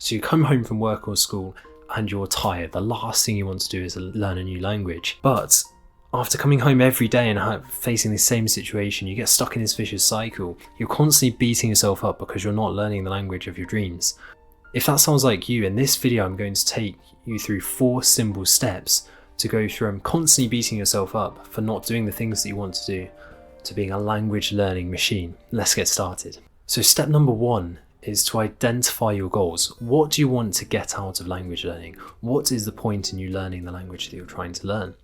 So you come home from work or school and you're tired. The last thing you want to do is learn a new language. But after coming home every day and facing the same situation, you get stuck in this vicious cycle. You're constantly beating yourself up because you're not learning the language of your dreams. If that sounds like you, in this video I'm going to take you through 4 simple steps to go from constantly beating yourself up for not doing the things that you want to do to being a language learning machine. Let's get started. So step number 1 is to identify your goals. What do you want to get out of language learning? What is the point in you learning the language that you're trying to learn?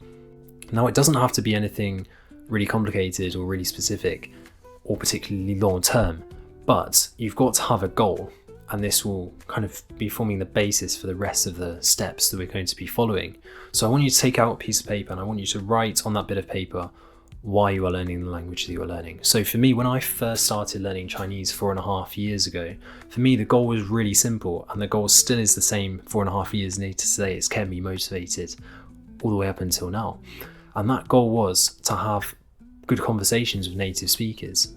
Now, it doesn't have to be anything really complicated or really specific or particularly long term, but you've got to have a goal, and this will kind of be forming the basis for the rest of the steps that we're going to be following. So I want you to take out a piece of paper and I want you to write on that bit of paper why you are learning the language that you are learning. So for me, when I first started learning Chinese 4.5 years ago, for me the goal was really simple, and the goal still is the same 4.5 years later today. It's kept me motivated all the way up until now. And that goal was to have good conversations with native speakers.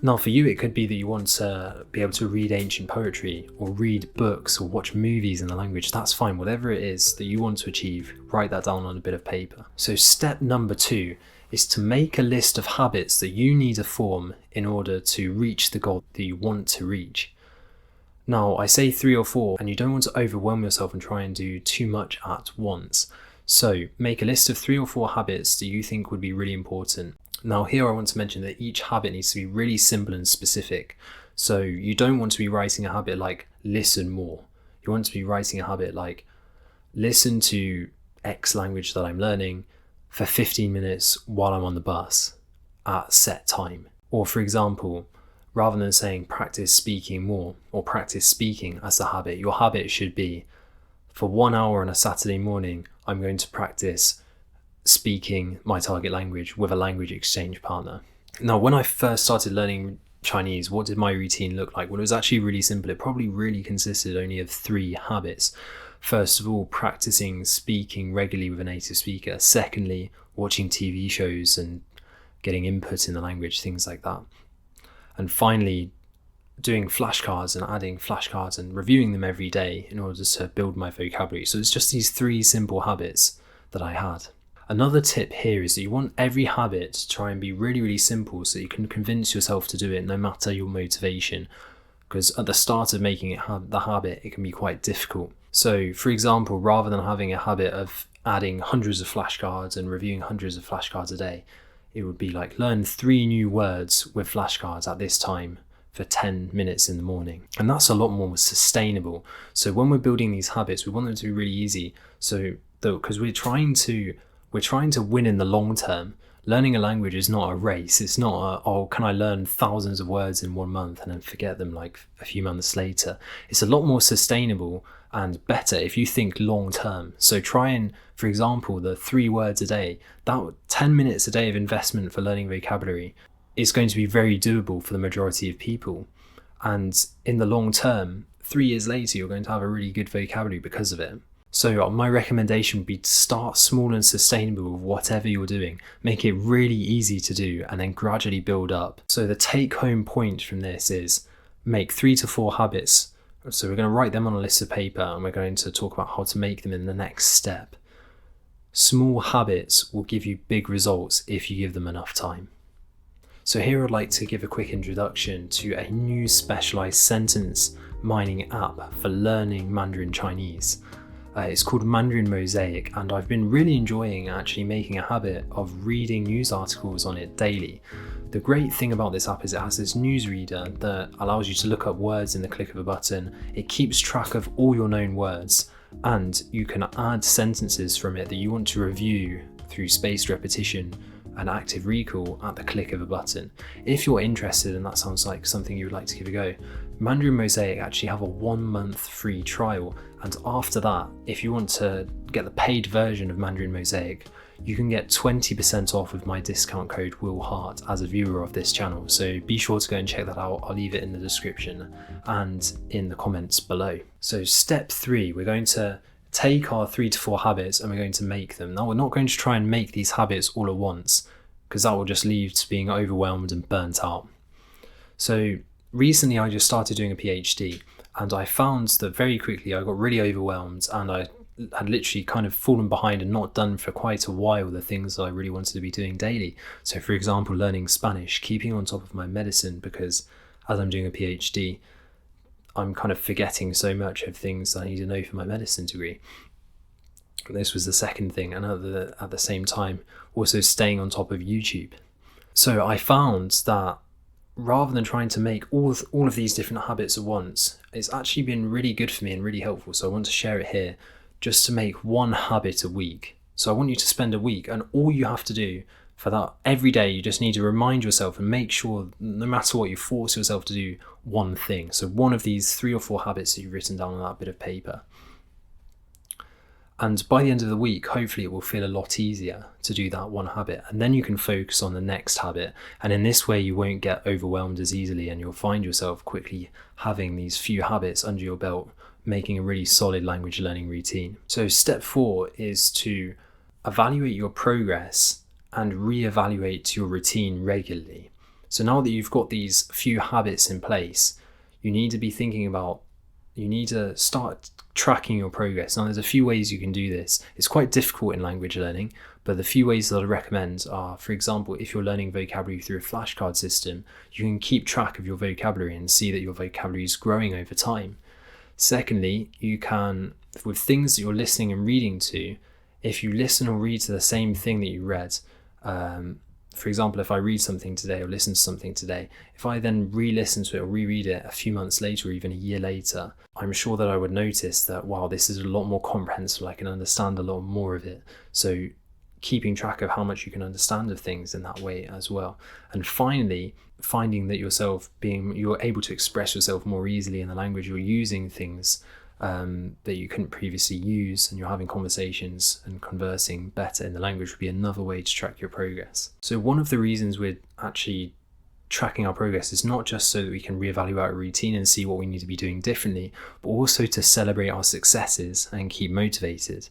Now for you, it could be that you want to be able to read ancient poetry or read books or watch movies in the language. That's fine. Whatever it is that you want to achieve, write that down on a bit of paper. So step number 2 is to make a list of habits that you need to form in order to reach the goal that you want to reach. Now I say 3 or 4, and you don't want to overwhelm yourself and try and do too much at once. So make a list of 3 or 4 habits that you think would be really important. Now here I want to mention that each habit needs to be really simple and specific. So you don't want to be writing a habit like listen more. You want to be writing a habit like listen to X language that I'm learning for 15 minutes while I'm on the bus at set time. Or for example, rather than saying practice speaking more or practice speaking as a habit, your habit should be for 1 hour on a Saturday morning, I'm going to practice speaking my target language with a language exchange partner. Now, when I first started learning Chinese, what did my routine look like? Well, it was actually really simple. It probably really consisted only of 3 habits. First of all, practicing speaking regularly with a native speaker. Secondly, watching TV shows and getting input in the language, things like that. And finally, doing flashcards and adding flashcards and reviewing them every day in order to build my vocabulary. So it's just these 3 simple habits that I had. Another tip here is that you want every habit to try and be really, really simple so you can convince yourself to do it no matter your motivation. Because at the start of making it the habit, it can be quite difficult. So for example, rather than having a habit of adding hundreds of flashcards and reviewing hundreds of flashcards a day, it would be like learn 3 new words with flashcards at this time for 10 minutes in the morning. And that's a lot more sustainable. So when we're building these habits, we want them to be really easy. So because we're trying to win in the long term. Learning a language is not a race. It's not can I learn thousands of words in 1 month and then forget them like a few months later. It's a lot more sustainable and better if you think long term. So try and, for example, the 3 words a day, that 10 minutes a day of investment for learning vocabulary is going to be very doable for the majority of people. And in the long term, 3 years later, you're going to have a really good vocabulary because of it. So my recommendation would be to start small and sustainable with whatever you're doing. Make it really easy to do and then gradually build up. So the take home point from this is make 3 to 4 habits. So we're going to write them on a list of paper and we're going to talk about how to make them in the next step. Small habits will give you big results if you give them enough time. So here I'd like to give a quick introduction to a new specialized sentence mining app for learning Mandarin Chinese. It's called Mandarin Mosaic, and I've been really enjoying actually making a habit of reading news articles on it daily. The great thing about this app is it has this newsreader that allows you to look up words in the click of a button. It keeps track of all your known words, and you can add sentences from it that you want to review through spaced repetition and active recall at the click of a button. If you're interested and that sounds like something you would like to give a go, Mandarin Mosaic actually have a 1-month free trial, and after that, if you want to get the paid version of Mandarin Mosaic, you can get 20% off with my discount code Hart as a viewer of this channel. So be sure to go and check that out. I'll leave it in the description and in the comments below. So step 3, we're going to take our 3 to 4 habits and we're going to make them. Now we're not going to try and make these habits all at once, because that will just lead to being overwhelmed and burnt out. So recently I just started doing a PhD, And I found that very quickly I got really overwhelmed, and I had literally kind of fallen behind and not done for quite a while the things that I really wanted to be doing daily. So for example, learning Spanish, keeping on top of my medicine, because as I'm doing a PhD, I'm kind of forgetting so much of things I need to know for my medicine degree. This was the second thing, and at the same time also staying on top of YouTube. So I found that rather than trying to make all of these different habits at once, it's actually been really good for me and really helpful. So I want to share it here, just to make one habit a week. So I want you to spend a week, and all you have to do for that every day, you just need to remind yourself and make sure, no matter what, you force yourself to do one thing. So one of these 3 or 4 habits that you've written down on that bit of paper. And by the end of the week, hopefully it will feel a lot easier to do that one habit. And then you can focus on the next habit. And in this way, you won't get overwhelmed as easily, and you'll find yourself quickly having these few habits under your belt, making a really solid language learning routine. So step 4 is to evaluate your progress and reevaluate your routine regularly. So now that you've got these few habits in place, you need to start tracking your progress. Now there's a few ways you can do this. It's quite difficult in language learning, but the few ways that I recommend are, for example, if you're learning vocabulary through a flashcard system, you can keep track of your vocabulary and see that your vocabulary is growing over time. Secondly, you can, with things that you're listening and reading to, if you listen or read to the same thing that you read, for example, if I read something today or listen to something today, if I then re-listen to it or reread it a few months later or even a year later, I'm sure that I would notice that, wow, this is a lot more comprehensive. I can understand a lot more of it. So keeping track of how much you can understand of things in that way as well. And finally, finding that you're able to express yourself more easily in the language. You're using things that you couldn't previously use, and you're having conversations and conversing better in the language would be another way to track your progress. So one of the reasons we're actually tracking our progress is not just so that we can reevaluate our routine and see what we need to be doing differently, but also to celebrate our successes and keep motivated.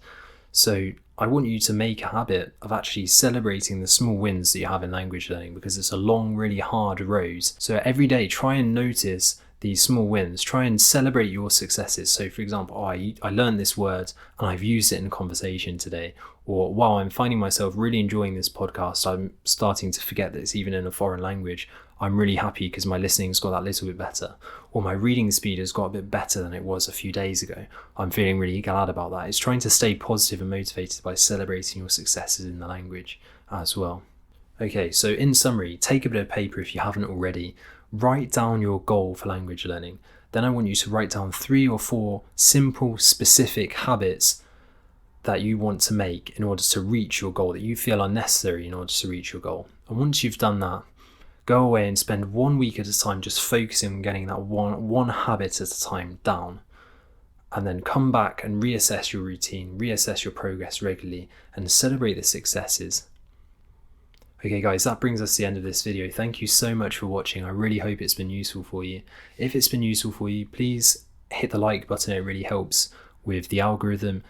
So I want you to make a habit of actually celebrating the small wins that you have in language learning, because it's a long, really hard road. So every day, try and notice these small wins. Try and celebrate your successes. So for example, I learned this word and I've used it in conversation today. Or, wow, I'm finding myself really enjoying this podcast. I'm starting to forget that it's even in a foreign language. I'm really happy because my listening's got that little bit better. Or my reading speed has got a bit better than it was a few days ago. I'm feeling really glad about that. It's trying to stay positive and motivated by celebrating your successes in the language as well. Okay, so in summary, take a bit of paper if you haven't already. Write down your goal for language learning. Then I want you to write down 3 or 4 simple, specific habits that you want to make in order to reach your goal, that you feel are necessary in order to reach your goal. And once you've done that, go away and spend 1 week at a time just focusing on getting that one habit at a time down. And then come back and reassess your routine, reassess your progress regularly, and celebrate the successes. Okay guys, that brings us to the end of this video. Thank you so much for watching. I really hope it's been useful for you. If it's been useful for you, please hit the like button. It really helps with the algorithm.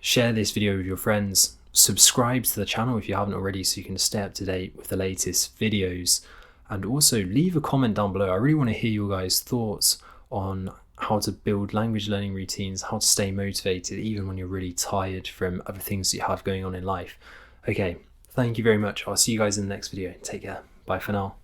Share this video with your friends. Subscribe to the channel if you haven't already so you can stay up to date with the latest videos. And also leave a comment down below. I really want to hear your guys' thoughts on how to build language learning routines, how to stay motivated even when you're really tired from other things that you have going on in life. Okay. Thank you very much. I'll see you guys in the next video. Take care. Bye for now.